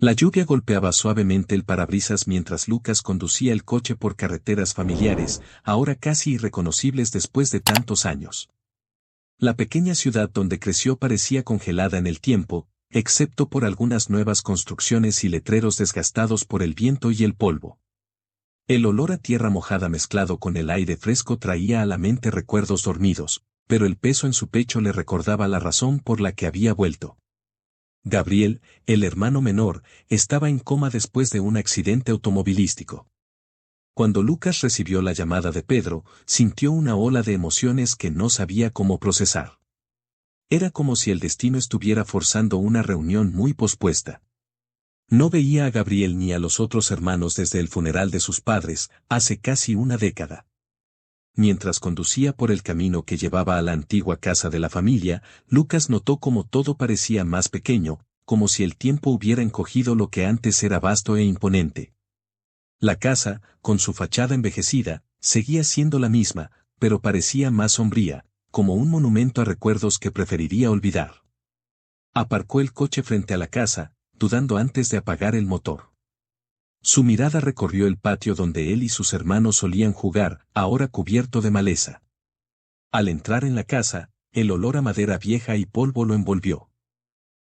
La lluvia golpeaba suavemente el parabrisas mientras Lucas conducía el coche por carreteras familiares, ahora casi irreconocibles después de tantos años. La pequeña ciudad donde creció parecía congelada en el tiempo, excepto por algunas nuevas construcciones y letreros desgastados por el viento y el polvo. El olor a tierra mojada mezclado con el aire fresco traía a la mente recuerdos dormidos, pero el peso en su pecho le recordaba la razón por la que había vuelto. Gabriel, el hermano menor, estaba en coma después de un accidente automovilístico. Cuando Lucas recibió la llamada de Pedro, sintió una ola de emociones que no sabía cómo procesar. Era como si el destino estuviera forzando una reunión muy pospuesta. No veía a Gabriel ni a los otros hermanos desde el funeral de sus padres, hace casi una década. Mientras conducía por el camino que llevaba a la antigua casa de la familia, Lucas notó cómo todo parecía más pequeño, como si el tiempo hubiera encogido lo que antes era vasto e imponente. La casa, con su fachada envejecida, seguía siendo la misma, pero parecía más sombría, como un monumento a recuerdos que preferiría olvidar. Aparcó el coche frente a la casa, dudando antes de apagar el motor. Su mirada recorrió el patio donde él y sus hermanos solían jugar, ahora cubierto de maleza. Al entrar en la casa, el olor a madera vieja y polvo lo envolvió.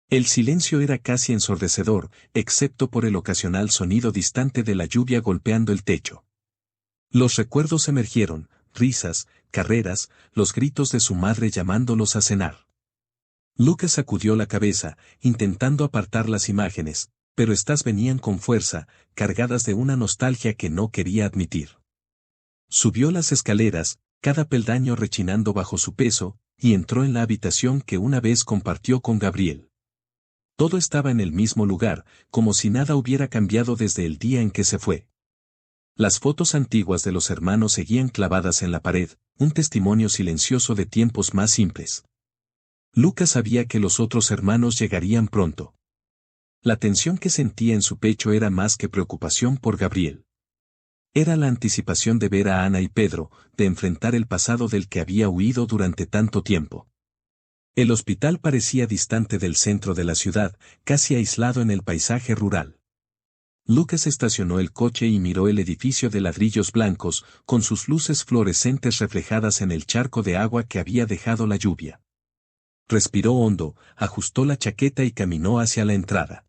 El silencio era casi ensordecedor, excepto por el ocasional sonido distante de la lluvia golpeando el techo. Los recuerdos emergieron, risas, carreras, los gritos de su madre llamándolos a cenar. Lucas sacudió la cabeza, intentando apartar las imágenes, pero estas venían con fuerza, cargadas de una nostalgia que no quería admitir. Subió las escaleras, cada peldaño rechinando bajo su peso, y entró en la habitación que una vez compartió con Gabriel. Todo estaba en el mismo lugar, como si nada hubiera cambiado desde el día en que se fue. Las fotos antiguas de los hermanos seguían clavadas en la pared, un testimonio silencioso de tiempos más simples. Lucas sabía que los otros hermanos llegarían pronto. La tensión que sentía en su pecho era más que preocupación por Gabriel. Era la anticipación de ver a Ana y Pedro, de enfrentar el pasado del que había huido durante tanto tiempo. El hospital parecía distante del centro de la ciudad, casi aislado en el paisaje rural. Lucas estacionó el coche y miró el edificio de ladrillos blancos, con sus luces fluorescentes reflejadas en el charco de agua que había dejado la lluvia. Respiró hondo, ajustó la chaqueta y caminó hacia la entrada.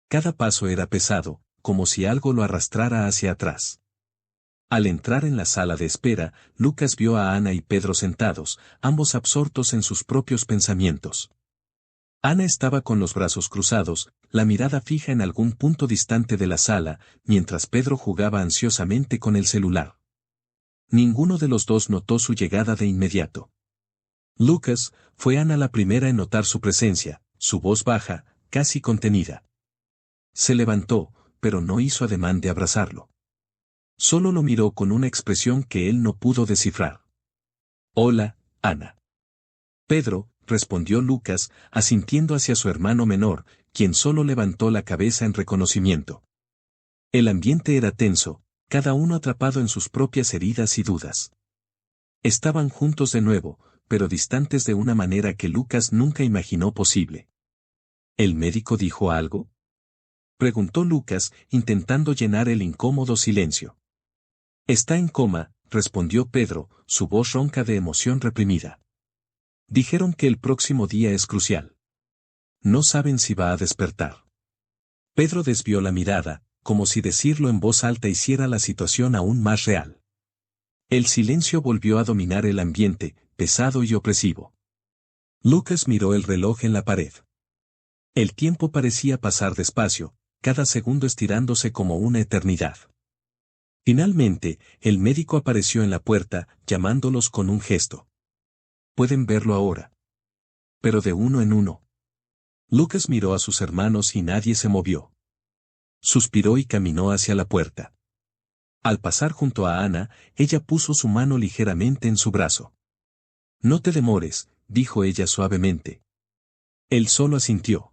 Cada paso era pesado, como si algo lo arrastrara hacia atrás. Al entrar en la sala de espera, Lucas vio a Ana y Pedro sentados, ambos absortos en sus propios pensamientos. Ana estaba con los brazos cruzados, la mirada fija en algún punto distante de la sala, mientras Pedro jugaba ansiosamente con el celular. Ninguno de los dos notó su llegada de inmediato. Lucas, fue Ana la primera en notar su presencia, su voz baja, casi contenida. Se levantó, pero no hizo ademán de abrazarlo. Solo lo miró con una expresión que él no pudo descifrar. «Hola, Ana». «Pedro», respondió Lucas, asintiendo hacia su hermano menor, quien solo levantó la cabeza en reconocimiento. El ambiente era tenso, cada uno atrapado en sus propias heridas y dudas. Estaban juntos de nuevo, pero distantes de una manera que Lucas nunca imaginó posible. ¿El médico dijo algo?, preguntó Lucas, intentando llenar el incómodo silencio. «Está en coma», respondió Pedro, su voz ronca de emoción reprimida. «Dijeron que el próximo día es crucial. No saben si va a despertar». Pedro desvió la mirada, como si decirlo en voz alta hiciera la situación aún más real. El silencio volvió a dominar el ambiente, pesado y opresivo. Lucas miró el reloj en la pared. El tiempo parecía pasar despacio, cada segundo estirándose como una eternidad. Finalmente, el médico apareció en la puerta, llamándolos con un gesto. «Pueden verlo ahora». Pero de uno en uno. Lucas miró a sus hermanos y nadie se movió. Suspiró y caminó hacia la puerta. Al pasar junto a Ana, ella puso su mano ligeramente en su brazo. «No te demores», dijo ella suavemente. Él solo asintió.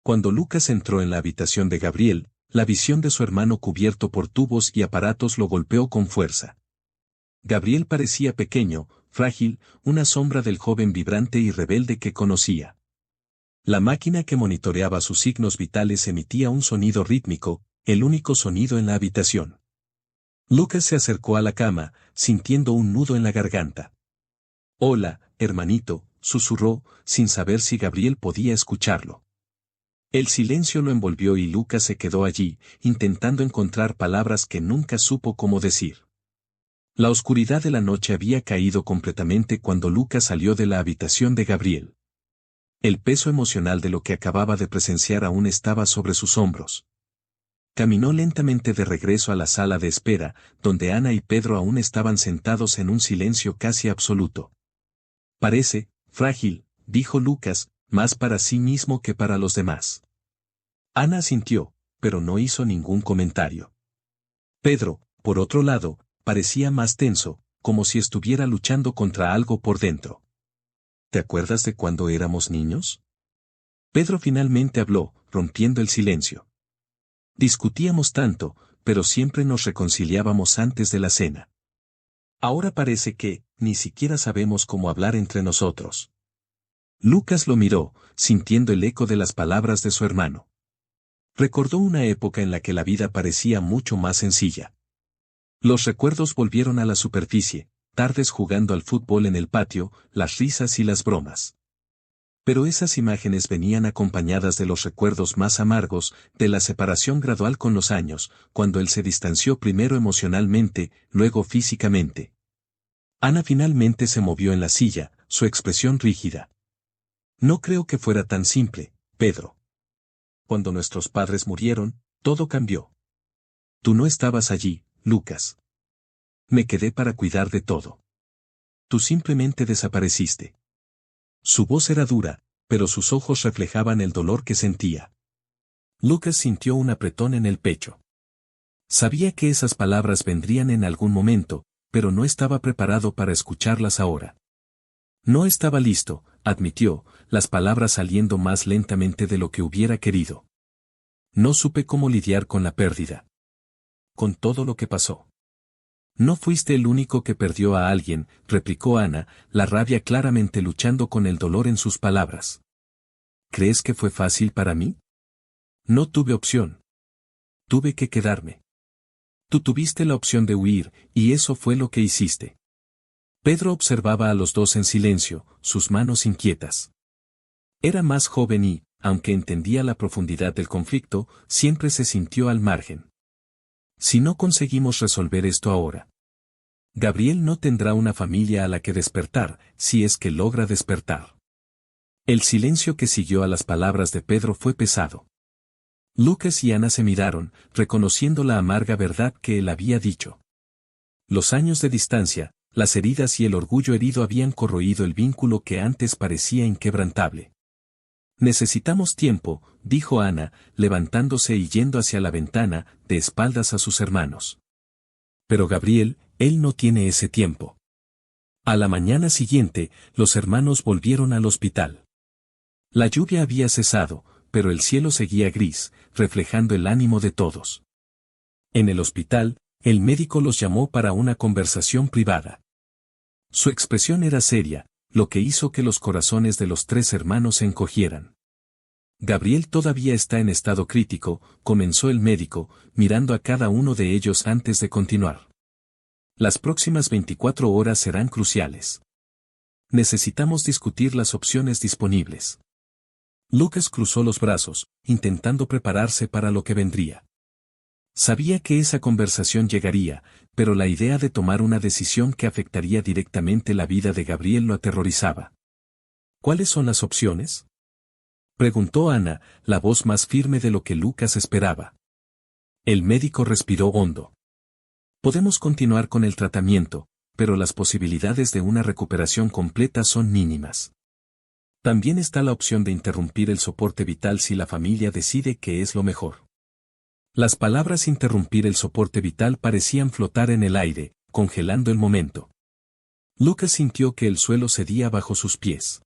Cuando Lucas entró en la habitación de Gabriel, la visión de su hermano cubierto por tubos y aparatos lo golpeó con fuerza. Gabriel parecía pequeño, frágil, una sombra del joven vibrante y rebelde que conocía. La máquina que monitoreaba sus signos vitales emitía un sonido rítmico, el único sonido en la habitación. Lucas se acercó a la cama, sintiendo un nudo en la garganta. «Hola, hermanito», susurró, sin saber si Gabriel podía escucharlo. El silencio lo envolvió y Lucas se quedó allí, intentando encontrar palabras que nunca supo cómo decir. La oscuridad de la noche había caído completamente cuando Lucas salió de la habitación de Gabriel. El peso emocional de lo que acababa de presenciar aún estaba sobre sus hombros. Caminó lentamente de regreso a la sala de espera, donde Ana y Pedro aún estaban sentados en un silencio casi absoluto. «Parece frágil», dijo Lucas, más para sí mismo que para los demás. Ana asintió, pero no hizo ningún comentario. Pedro, por otro lado, parecía más tenso, como si estuviera luchando contra algo por dentro. «¿Te acuerdas de cuando éramos niños?». Pedro finalmente habló, rompiendo el silencio. «Discutíamos tanto, pero siempre nos reconciliábamos antes de la cena. Ahora parece que, ni siquiera sabemos cómo hablar entre nosotros». Lucas lo miró, sintiendo el eco de las palabras de su hermano. Recordó una época en la que la vida parecía mucho más sencilla. Los recuerdos volvieron a la superficie, tardes jugando al fútbol en el patio, las risas y las bromas. Pero esas imágenes venían acompañadas de los recuerdos más amargos, de la separación gradual con los años, cuando él se distanció primero emocionalmente, luego físicamente. Ana finalmente se movió en la silla, su expresión rígida. «No creo que fuera tan simple, Pedro. Cuando nuestros padres murieron, todo cambió. Tú no estabas allí, Lucas. Me quedé para cuidar de todo. Tú simplemente desapareciste». Su voz era dura, pero sus ojos reflejaban el dolor que sentía. Lucas sintió un apretón en el pecho. Sabía que esas palabras vendrían en algún momento, pero no estaba preparado para escucharlas ahora. No estaba listo, admitió, las palabras saliendo más lentamente de lo que hubiera querido. «No supe cómo lidiar con la pérdida. Con todo lo que pasó». «No fuiste el único que perdió a alguien», replicó Ana, la rabia claramente luchando con el dolor en sus palabras. «¿Crees que fue fácil para mí? No tuve opción. Tuve que quedarme. Tú tuviste la opción de huir, y eso fue lo que hiciste». Pedro observaba a los dos en silencio, sus manos inquietas. Era más joven y, aunque entendía la profundidad del conflicto, siempre se sintió al margen. «Si no conseguimos resolver esto ahora, Gabriel no tendrá una familia a la que despertar, si es que logra despertar». El silencio que siguió a las palabras de Pedro fue pesado. Lucas y Ana se miraron, reconociendo la amarga verdad que él había dicho. Los años de distancia, las heridas y el orgullo herido habían corroído el vínculo que antes parecía inquebrantable. «Necesitamos tiempo», dijo Ana, levantándose y yendo hacia la ventana, de espaldas a sus hermanos. «Pero Gabriel, él no tiene ese tiempo». A la mañana siguiente, los hermanos volvieron al hospital. La lluvia había cesado, pero el cielo seguía gris, reflejando el ánimo de todos. En el hospital, el médico los llamó para una conversación privada. Su expresión era seria, lo que hizo que los corazones de los tres hermanos se encogieran. «Gabriel todavía está en estado crítico», comenzó el médico, mirando a cada uno de ellos antes de continuar. «Las próximas 24 horas serán cruciales. Necesitamos discutir las opciones disponibles». Lucas cruzó los brazos, intentando prepararse para lo que vendría. Sabía que esa conversación llegaría, pero la idea de tomar una decisión que afectaría directamente la vida de Gabriel lo aterrorizaba. «¿Cuáles son las opciones?», preguntó Ana, la voz más firme de lo que Lucas esperaba. El médico respiró hondo. «Podemos continuar con el tratamiento, pero las posibilidades de una recuperación completa son mínimas. También está la opción de interrumpir el soporte vital si la familia decide que es lo mejor». Las palabras «interrumpir el soporte vital» parecían flotar en el aire, congelando el momento. Lucas sintió que el suelo cedía bajo sus pies.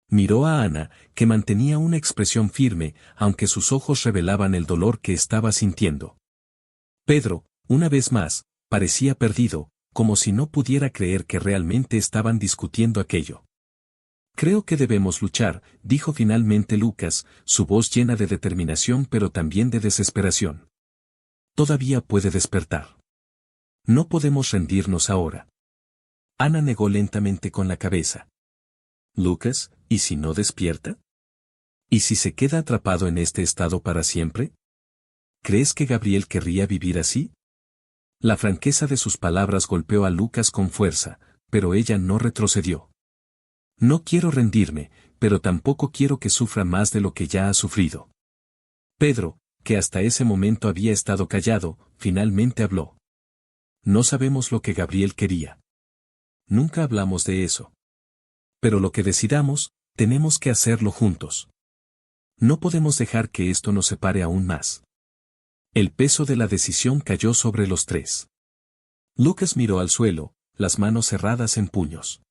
Miró a Ana, que mantenía una expresión firme, aunque sus ojos revelaban el dolor que estaba sintiendo. Pedro, una vez más, parecía perdido, como si no pudiera creer que realmente estaban discutiendo aquello. Creo que debemos luchar, dijo finalmente Lucas, su voz llena de determinación pero también de desesperación. Todavía puede despertar. No podemos rendirnos ahora. Ana negó lentamente con la cabeza. Lucas, ¿y si no despierta? ¿Y si se queda atrapado en este estado para siempre? ¿Crees que Gabriel querría vivir así? La franqueza de sus palabras golpeó a Lucas con fuerza, pero ella no retrocedió. No quiero rendirme, pero tampoco quiero que sufra más de lo que ya ha sufrido. Pedro, que hasta ese momento había estado callado, finalmente habló. No sabemos lo que Gabriel quería. Nunca hablamos de eso. Pero lo que decidamos, tenemos que hacerlo juntos. No podemos dejar que esto nos separe aún más. El peso de la decisión cayó sobre los tres. Lucas miró al suelo, las manos cerradas en puños.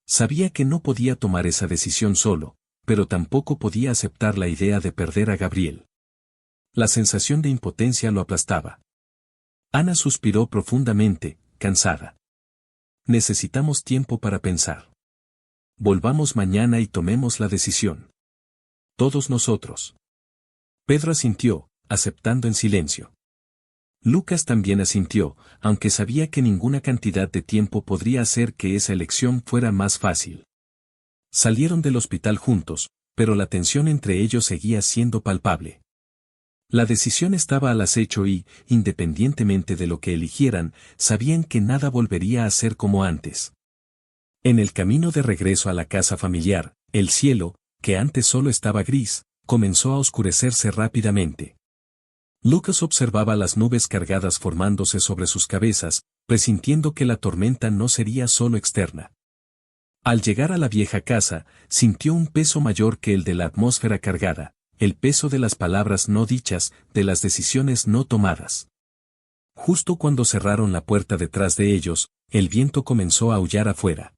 Sabía que no podía tomar esa decisión solo, pero tampoco podía aceptar la idea de perder a Gabriel. La sensación de impotencia lo aplastaba. Ana suspiró profundamente, cansada. Necesitamos tiempo para pensar. Volvamos mañana y tomemos la decisión. Todos nosotros. Pedro asintió, aceptando en silencio. Lucas también asintió, aunque sabía que ninguna cantidad de tiempo podría hacer que esa elección fuera más fácil. Salieron del hospital juntos, pero la tensión entre ellos seguía siendo palpable. La decisión estaba al acecho y, independientemente de lo que eligieran, sabían que nada volvería a ser como antes. En el camino de regreso a la casa familiar, el cielo, que antes solo estaba gris, comenzó a oscurecerse rápidamente. Lucas observaba las nubes cargadas formándose sobre sus cabezas, presintiendo que la tormenta no sería solo externa. Al llegar a la vieja casa, sintió un peso mayor que el de la atmósfera cargada, el peso de las palabras no dichas, de las decisiones no tomadas. Justo cuando cerraron la puerta detrás de ellos, el viento comenzó a aullar afuera.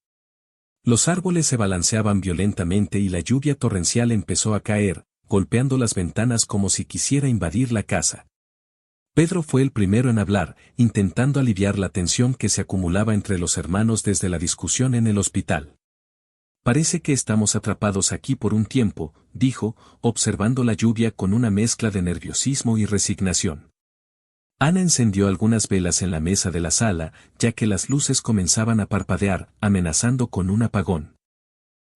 Los árboles se balanceaban violentamente y la lluvia torrencial empezó a caer, golpeando las ventanas como si quisiera invadir la casa. Pedro fue el primero en hablar, intentando aliviar la tensión que se acumulaba entre los hermanos desde la discusión en el hospital. Parece que estamos atrapados aquí por un tiempo, dijo, observando la lluvia con una mezcla de nerviosismo y resignación. Ana encendió algunas velas en la mesa de la sala, ya que las luces comenzaban a parpadear, amenazando con un apagón.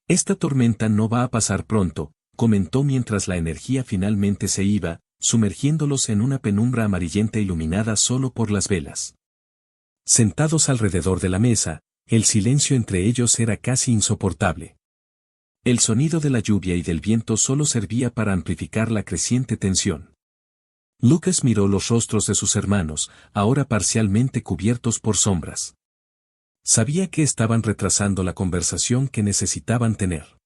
Esta tormenta no va a pasar pronto, comentó mientras la energía finalmente se iba, sumergiéndolos en una penumbra amarillenta iluminada solo por las velas. Sentados alrededor de la mesa, el silencio entre ellos era casi insoportable. El sonido de la lluvia y del viento solo servía para amplificar la creciente tensión. Lucas miró los rostros de sus hermanos, ahora parcialmente cubiertos por sombras. Sabía que estaban retrasando la conversación que necesitaban tener.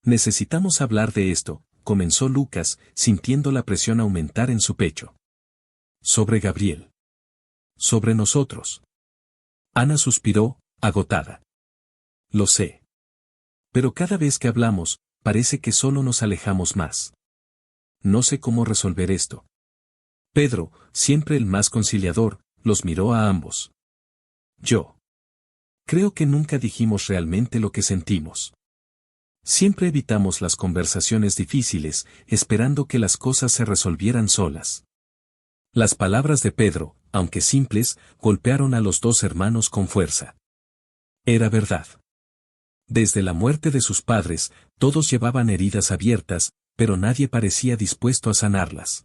Necesitamos hablar de esto, comenzó Lucas, sintiendo la presión aumentar en su pecho. Sobre Gabriel. Sobre nosotros. Ana suspiró, agotada. Lo sé. Pero cada vez que hablamos, parece que solo nos alejamos más. No sé cómo resolver esto. Pedro, siempre el más conciliador, los miró a ambos. Yo. Creo que nunca dijimos realmente lo que sentimos. Siempre evitamos las conversaciones difíciles, esperando que las cosas se resolvieran solas. Las palabras de Pedro, aunque simples, golpearon a los dos hermanos con fuerza. Era verdad. Desde la muerte de sus padres, todos llevaban heridas abiertas, pero nadie parecía dispuesto a sanarlas.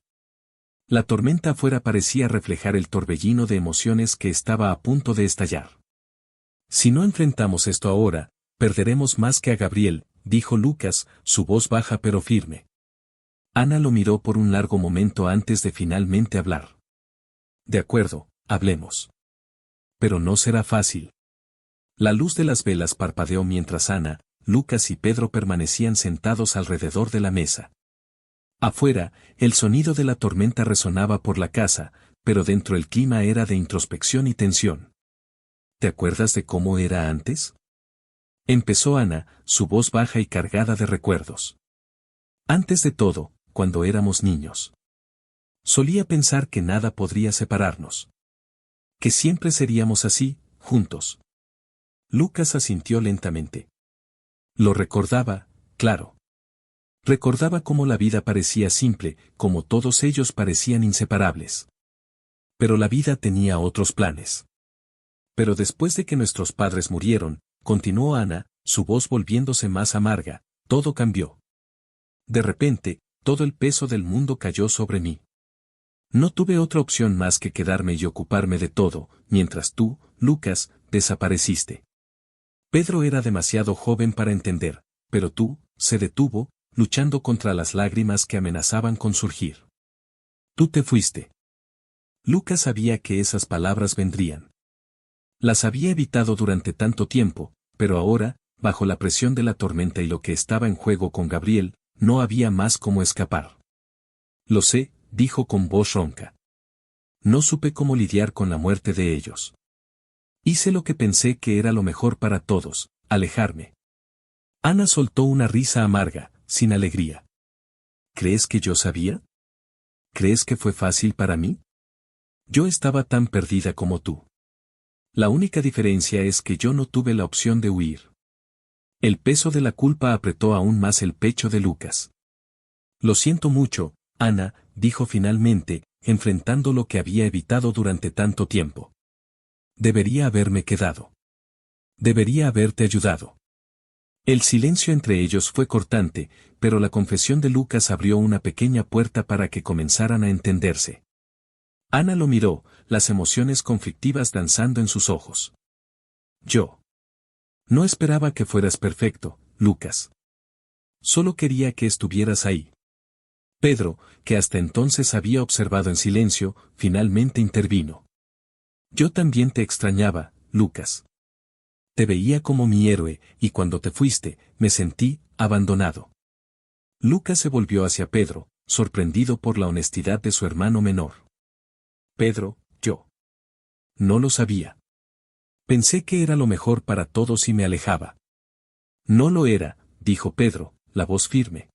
La tormenta afuera parecía reflejar el torbellino de emociones que estaba a punto de estallar. Si no enfrentamos esto ahora, perderemos más que a Gabriel, dijo Lucas, su voz baja pero firme. Ana lo miró por un largo momento antes de finalmente hablar. De acuerdo, hablemos. Pero no será fácil. La luz de las velas parpadeó mientras Ana, Lucas y Pedro permanecían sentados alrededor de la mesa. Afuera, el sonido de la tormenta resonaba por la casa, pero dentro el clima era de introspección y tensión. ¿Te acuerdas de cómo era antes? Empezó Ana, su voz baja y cargada de recuerdos. Antes de todo, cuando éramos niños. Solía pensar que nada podría separarnos. Que siempre seríamos así, juntos. Lucas asintió lentamente. Lo recordaba, claro. Recordaba cómo la vida parecía simple, cómo todos ellos parecían inseparables. Pero la vida tenía otros planes. Pero después de que nuestros padres murieron, continuó Ana, su voz volviéndose más amarga, todo cambió. De repente, todo el peso del mundo cayó sobre mí. No tuve otra opción más que quedarme y ocuparme de todo, mientras tú, Lucas, desapareciste. Pedro era demasiado joven para entender, pero tú, se detuvo, luchando contra las lágrimas que amenazaban con surgir. Tú te fuiste. Lucas sabía que esas palabras vendrían. Las había evitado durante tanto tiempo, pero ahora, bajo la presión de la tormenta y lo que estaba en juego con Gabriel, no había más cómo escapar. Lo sé, dijo con voz ronca. No supe cómo lidiar con la muerte de ellos. Hice lo que pensé que era lo mejor para todos, alejarme. Ana soltó una risa amarga, sin alegría. ¿Crees que yo sabía? ¿Crees que fue fácil para mí? Yo estaba tan perdida como tú. La única diferencia es que yo no tuve la opción de huir. El peso de la culpa apretó aún más el pecho de Lucas. Lo siento mucho, Ana, dijo finalmente, enfrentando lo que había evitado durante tanto tiempo. Debería haberme quedado. Debería haberte ayudado. El silencio entre ellos fue cortante, pero la confesión de Lucas abrió una pequeña puerta para que comenzaran a entenderse. Ana lo miró, las emociones conflictivas danzando en sus ojos. Yo. No esperaba que fueras perfecto, Lucas. Solo quería que estuvieras ahí. Pedro, que hasta entonces había observado en silencio, finalmente intervino. Yo también te extrañaba, Lucas. Te veía como mi héroe, y cuando te fuiste, me sentí abandonado. Lucas se volvió hacia Pedro, sorprendido por la honestidad de su hermano menor. Pedro, yo. No lo sabía. Pensé que era lo mejor para todos y me alejaba. No lo era, dijo Pedro, la voz firme.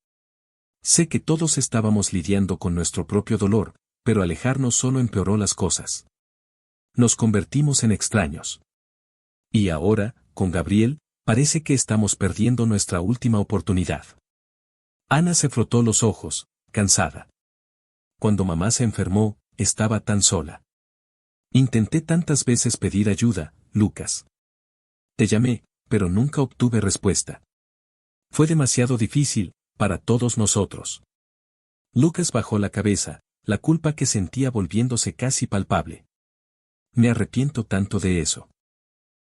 Sé que todos estábamos lidiando con nuestro propio dolor, pero alejarnos solo empeoró las cosas. Nos convertimos en extraños. Y ahora, con Gabriel, parece que estamos perdiendo nuestra última oportunidad. Ana se frotó los ojos, cansada. Cuando mamá se enfermó, estaba tan sola. Intenté tantas veces pedir ayuda, Lucas. Te llamé, pero nunca obtuve respuesta. Fue demasiado difícil, para todos nosotros. Lucas bajó la cabeza, la culpa que sentía volviéndose casi palpable. Me arrepiento tanto de eso.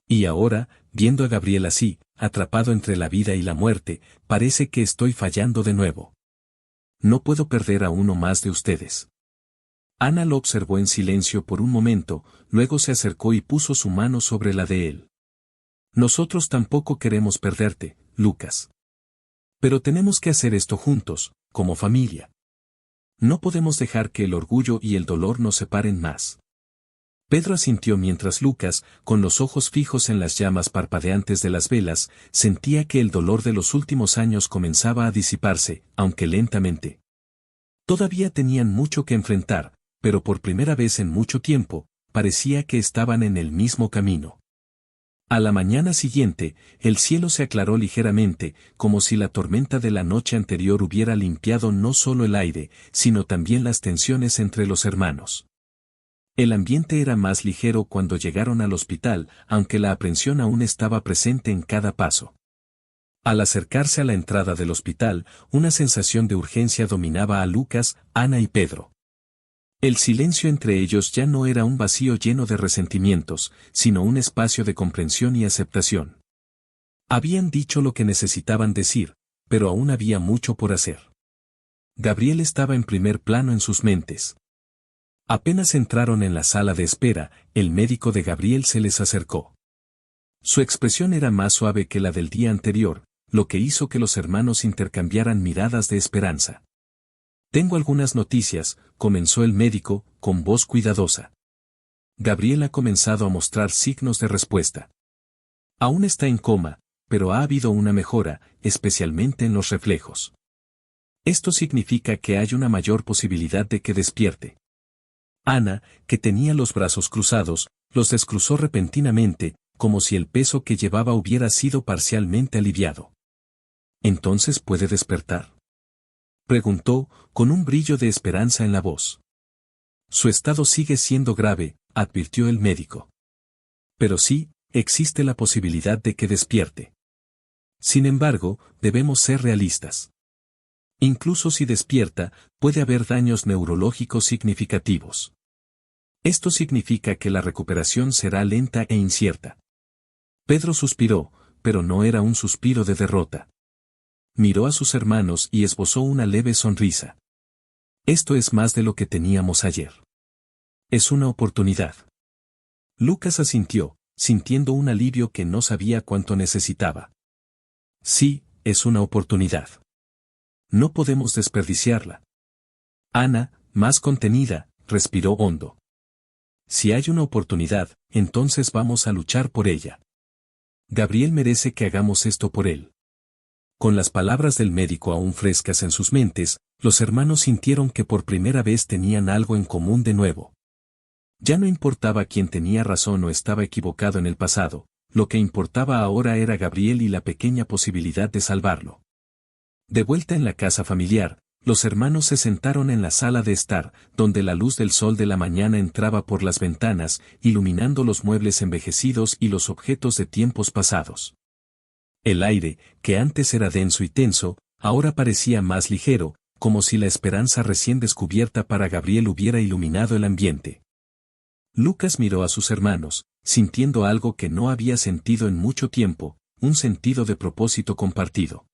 Y ahora, viendo a Gabriel así, atrapado entre la vida y la muerte, parece que estoy fallando de nuevo. No puedo perder a uno más de ustedes. Ana lo observó en silencio por un momento, luego se acercó y puso su mano sobre la de él. Nosotros tampoco queremos perderte, Lucas. Pero tenemos que hacer esto juntos, como familia. No podemos dejar que el orgullo y el dolor nos separen más. Pedro asintió mientras Lucas, con los ojos fijos en las llamas parpadeantes de las velas, sentía que el dolor de los últimos años comenzaba a disiparse, aunque lentamente. Todavía tenían mucho que enfrentar, pero por primera vez en mucho tiempo, parecía que estaban en el mismo camino. A la mañana siguiente, el cielo se aclaró ligeramente, como si la tormenta de la noche anterior hubiera limpiado no solo el aire, sino también las tensiones entre los hermanos. El ambiente era más ligero cuando llegaron al hospital, aunque la aprensión aún estaba presente en cada paso. Al acercarse a la entrada del hospital, una sensación de urgencia dominaba a Lucas, Ana y Pedro. El silencio entre ellos ya no era un vacío lleno de resentimientos, sino un espacio de comprensión y aceptación. Habían dicho lo que necesitaban decir, pero aún había mucho por hacer. Gabriel estaba en primer plano en sus mentes. Apenas entraron en la sala de espera, el médico de Gabriel se les acercó. Su expresión era más suave que la del día anterior, lo que hizo que los hermanos intercambiaran miradas de esperanza. Tengo algunas noticias, comenzó el médico, con voz cuidadosa. Gabriel ha comenzado a mostrar signos de respuesta. Aún está en coma, pero ha habido una mejora, especialmente en los reflejos. Esto significa que hay una mayor posibilidad de que despierte. Ana, que tenía los brazos cruzados, los descruzó repentinamente, como si el peso que llevaba hubiera sido parcialmente aliviado. ¿Entonces puede despertar?, preguntó, con un brillo de esperanza en la voz. Su estado sigue siendo grave, advirtió el médico. Pero sí, existe la posibilidad de que despierte. Sin embargo, debemos ser realistas. Incluso si despierta, puede haber daños neurológicos significativos. Esto significa que la recuperación será lenta e incierta. Pedro suspiró, pero no era un suspiro de derrota. Miró a sus hermanos y esbozó una leve sonrisa. Esto es más de lo que teníamos ayer. Es una oportunidad. Lucas asintió, sintiendo un alivio que no sabía cuánto necesitaba. Sí, es una oportunidad. No podemos desperdiciarla. Ana, más contenida, respiró hondo. Si hay una oportunidad, entonces vamos a luchar por ella. Gabriel merece que hagamos esto por él. Con las palabras del médico aún frescas en sus mentes, los hermanos sintieron que por primera vez tenían algo en común de nuevo. Ya no importaba quién tenía razón o estaba equivocado en el pasado, lo que importaba ahora era Gabriel y la pequeña posibilidad de salvarlo. De vuelta en la casa familiar, los hermanos se sentaron en la sala de estar, donde la luz del sol de la mañana entraba por las ventanas, iluminando los muebles envejecidos y los objetos de tiempos pasados. El aire, que antes era denso y tenso, ahora parecía más ligero, como si la esperanza recién descubierta para Gabriel hubiera iluminado el ambiente. Lucas miró a sus hermanos, sintiendo algo que no había sentido en mucho tiempo, un sentido de propósito compartido.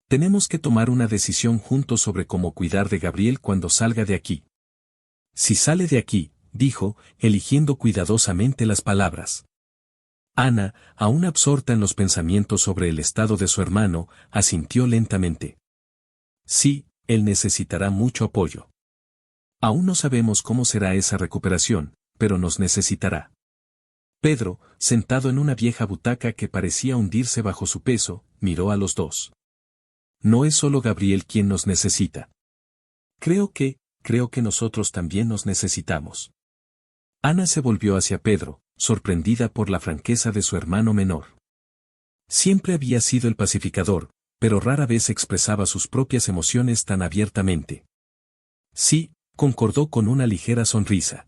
Tenemos que tomar una decisión juntos sobre cómo cuidar de Gabriel cuando salga de aquí. Si sale de aquí, dijo, eligiendo cuidadosamente las palabras. Ana, aún absorta en los pensamientos sobre el estado de su hermano, asintió lentamente. Sí, él necesitará mucho apoyo. Aún no sabemos cómo será esa recuperación, pero nos necesitará. Pedro, sentado en una vieja butaca que parecía hundirse bajo su peso, miró a los dos. No es solo Gabriel quien nos necesita. Creo que nosotros también nos necesitamos. Ana se volvió hacia Pedro, sorprendida por la franqueza de su hermano menor. Siempre había sido el pacificador, pero rara vez expresaba sus propias emociones tan abiertamente. Sí, concordó con una ligera sonrisa.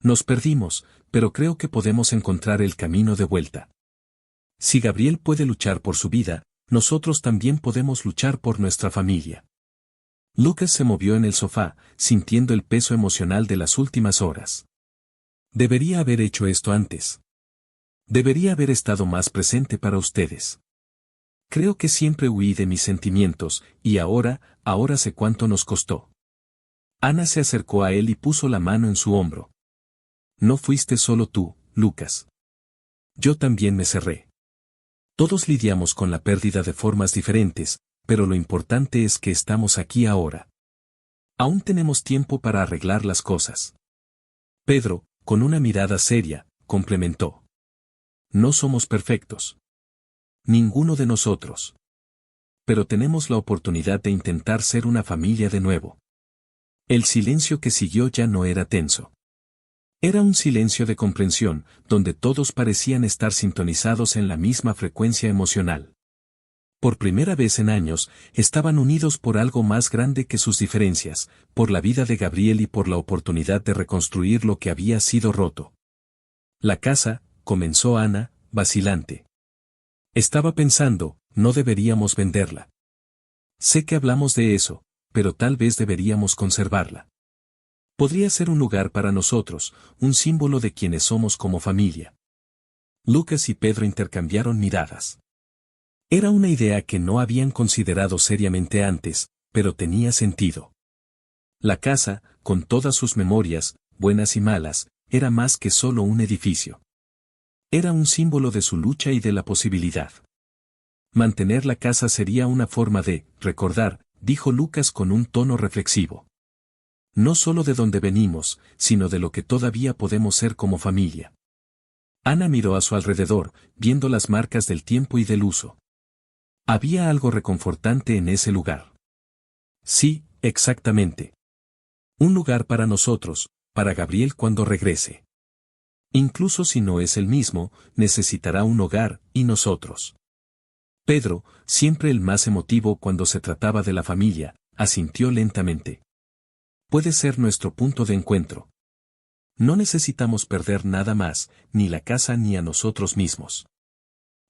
Nos perdimos, pero creo que podemos encontrar el camino de vuelta. Si Gabriel puede luchar por su vida, nosotros también podemos luchar por nuestra familia. Lucas se movió en el sofá, sintiendo el peso emocional de las últimas horas. Debería haber hecho esto antes. Debería haber estado más presente para ustedes. Creo que siempre huí de mis sentimientos, y ahora sé cuánto nos costó. Ana se acercó a él y puso la mano en su hombro. No fuiste solo tú, Lucas. Yo también me cerré. Todos lidiamos con la pérdida de formas diferentes, pero lo importante es que estamos aquí ahora. Aún tenemos tiempo para arreglar las cosas. Pedro, con una mirada seria, complementó. No somos perfectos. Ninguno de nosotros. Pero tenemos la oportunidad de intentar ser una familia de nuevo. El silencio que siguió ya no era tenso. Era un silencio de comprensión, donde todos parecían estar sintonizados en la misma frecuencia emocional. Por primera vez en años, estaban unidos por algo más grande que sus diferencias, por la vida de Gabriel y por la oportunidad de reconstruir lo que había sido roto. La casa, comenzó Ana, vacilante. Estaba pensando, no deberíamos venderla. Sé que hablamos de eso, pero tal vez deberíamos conservarla. Podría ser un lugar para nosotros, un símbolo de quienes somos como familia. Lucas y Pedro intercambiaron miradas. Era una idea que no habían considerado seriamente antes, pero tenía sentido. La casa, con todas sus memorias, buenas y malas, era más que solo un edificio. Era un símbolo de su lucha y de la posibilidad. Mantener la casa sería una forma de recordar, dijo Lucas con un tono reflexivo. No solo de dónde venimos, sino de lo que todavía podemos ser como familia. Ana miró a su alrededor, viendo las marcas del tiempo y del uso. Había algo reconfortante en ese lugar. Sí, exactamente. Un lugar para nosotros, para Gabriel cuando regrese. Incluso si no es el mismo, necesitará un hogar, y nosotros. Pedro, siempre el más emotivo cuando se trataba de la familia, asintió lentamente. Puede ser nuestro punto de encuentro. No necesitamos perder nada más, ni la casa ni a nosotros mismos.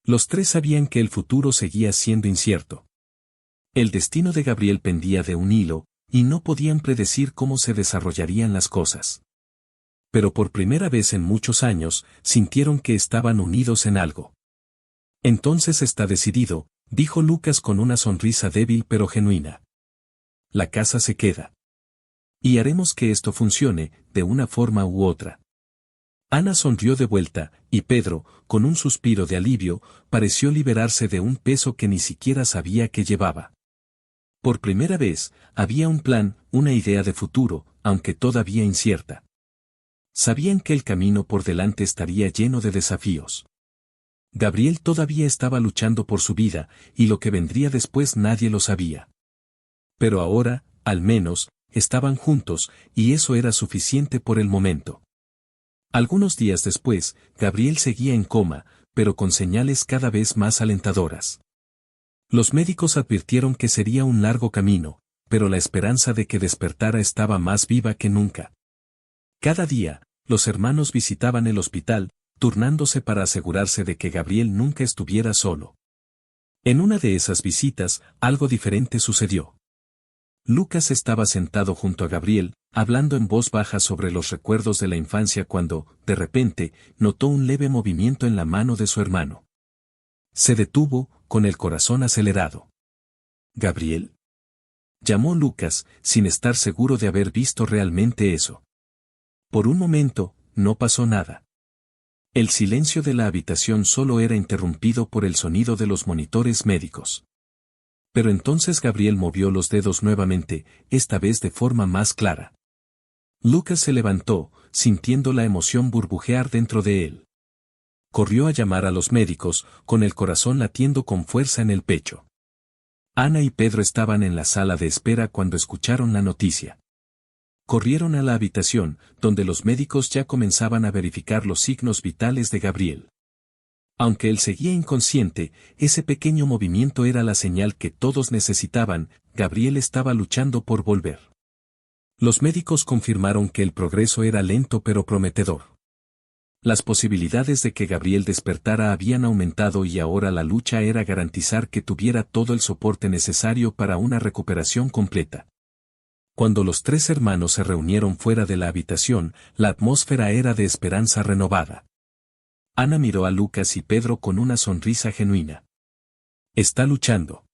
Los tres sabían que el futuro seguía siendo incierto. El destino de Gabriel pendía de un hilo, y no podían predecir cómo se desarrollarían las cosas. Pero por primera vez en muchos años, sintieron que estaban unidos en algo. Entonces está decidido, dijo Lucas con una sonrisa débil pero genuina. La casa se queda. Y haremos que esto funcione, de una forma u otra. Ana sonrió de vuelta, y Pedro, con un suspiro de alivio, pareció liberarse de un peso que ni siquiera sabía que llevaba. Por primera vez, había un plan, una idea de futuro, aunque todavía incierta. Sabían que el camino por delante estaría lleno de desafíos. Gabriel todavía estaba luchando por su vida, y lo que vendría después nadie lo sabía. Pero ahora, al menos, estaban juntos, y eso era suficiente por el momento. Algunos días después, Gabriel seguía en coma, pero con señales cada vez más alentadoras. Los médicos advirtieron que sería un largo camino, pero la esperanza de que despertara estaba más viva que nunca. Cada día, los hermanos visitaban el hospital, turnándose para asegurarse de que Gabriel nunca estuviera solo. En una de esas visitas, algo diferente sucedió. Lucas estaba sentado junto a Gabriel, hablando en voz baja sobre los recuerdos de la infancia cuando, de repente, notó un leve movimiento en la mano de su hermano. Se detuvo, con el corazón acelerado. ¿Gabriel? Llamó Lucas, sin estar seguro de haber visto realmente eso. Por un momento, no pasó nada. El silencio de la habitación solo era interrumpido por el sonido de los monitores médicos. Pero entonces Gabriel movió los dedos nuevamente, esta vez de forma más clara. Lucas se levantó, sintiendo la emoción burbujear dentro de él. Corrió a llamar a los médicos, con el corazón latiendo con fuerza en el pecho. Ana y Pedro estaban en la sala de espera cuando escucharon la noticia. Corrieron a la habitación, donde los médicos ya comenzaban a verificar los signos vitales de Gabriel. Aunque él seguía inconsciente, ese pequeño movimiento era la señal que todos necesitaban, Gabriel estaba luchando por volver. Los médicos confirmaron que el progreso era lento pero prometedor. Las posibilidades de que Gabriel despertara habían aumentado y ahora la lucha era garantizar que tuviera todo el soporte necesario para una recuperación completa. Cuando los tres hermanos se reunieron fuera de la habitación, la atmósfera era de esperanza renovada. Ana miró a Lucas y Pedro con una sonrisa genuina. Está luchando.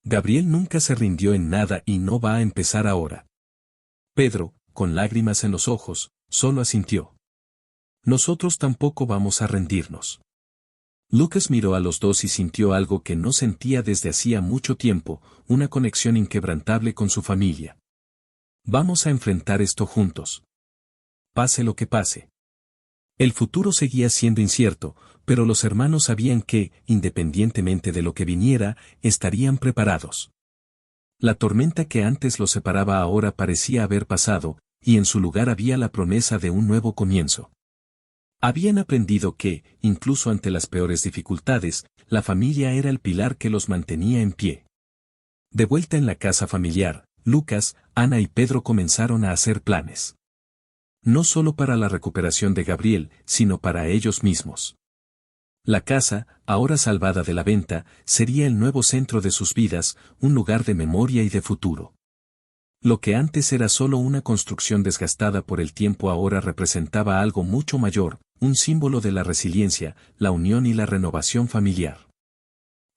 Gabriel nunca se rindió en nada y no va a empezar ahora. Pedro, con lágrimas en los ojos, solo asintió. Nosotros tampoco vamos a rendirnos. Lucas miró a los dos y sintió algo que no sentía desde hacía mucho tiempo, una conexión inquebrantable con su familia. Vamos a enfrentar esto juntos. Pase lo que pase. El futuro seguía siendo incierto, pero los hermanos sabían que, independientemente de lo que viniera, estarían preparados. La tormenta que antes los separaba ahora parecía haber pasado, y en su lugar había la promesa de un nuevo comienzo. Habían aprendido que, incluso ante las peores dificultades, la familia era el pilar que los mantenía en pie. De vuelta en la casa familiar, Lucas, Ana y Pedro comenzaron a hacer planes. No solo para la recuperación de Gabriel, sino para ellos mismos. La casa, ahora salvada de la venta, sería el nuevo centro de sus vidas, un lugar de memoria y de futuro. Lo que antes era solo una construcción desgastada por el tiempo ahora representaba algo mucho mayor, un símbolo de la resiliencia, la unión y la renovación familiar.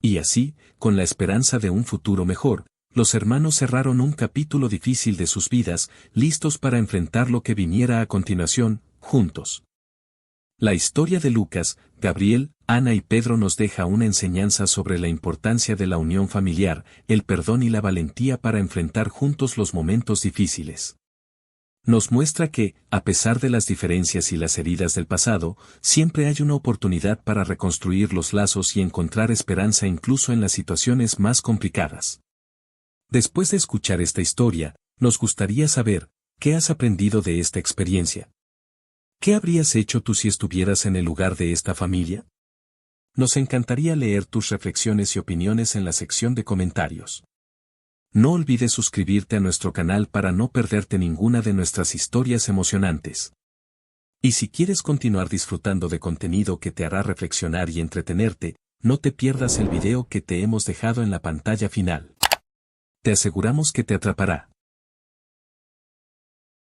Y así, con la esperanza de un futuro mejor, los hermanos cerraron un capítulo difícil de sus vidas, listos para enfrentar lo que viniera a continuación, juntos. La historia de Lucas, Gabriel, Ana y Pedro nos deja una enseñanza sobre la importancia de la unión familiar, el perdón y la valentía para enfrentar juntos los momentos difíciles. Nos muestra que, a pesar de las diferencias y las heridas del pasado, siempre hay una oportunidad para reconstruir los lazos y encontrar esperanza incluso en las situaciones más complicadas. Después de escuchar esta historia, nos gustaría saber, ¿qué has aprendido de esta experiencia? ¿Qué habrías hecho tú si estuvieras en el lugar de esta familia? Nos encantaría leer tus reflexiones y opiniones en la sección de comentarios. No olvides suscribirte a nuestro canal para no perderte ninguna de nuestras historias emocionantes. Y si quieres continuar disfrutando de contenido que te hará reflexionar y entretenerte, no te pierdas el video que te hemos dejado en la pantalla final. Te aseguramos que te atrapará.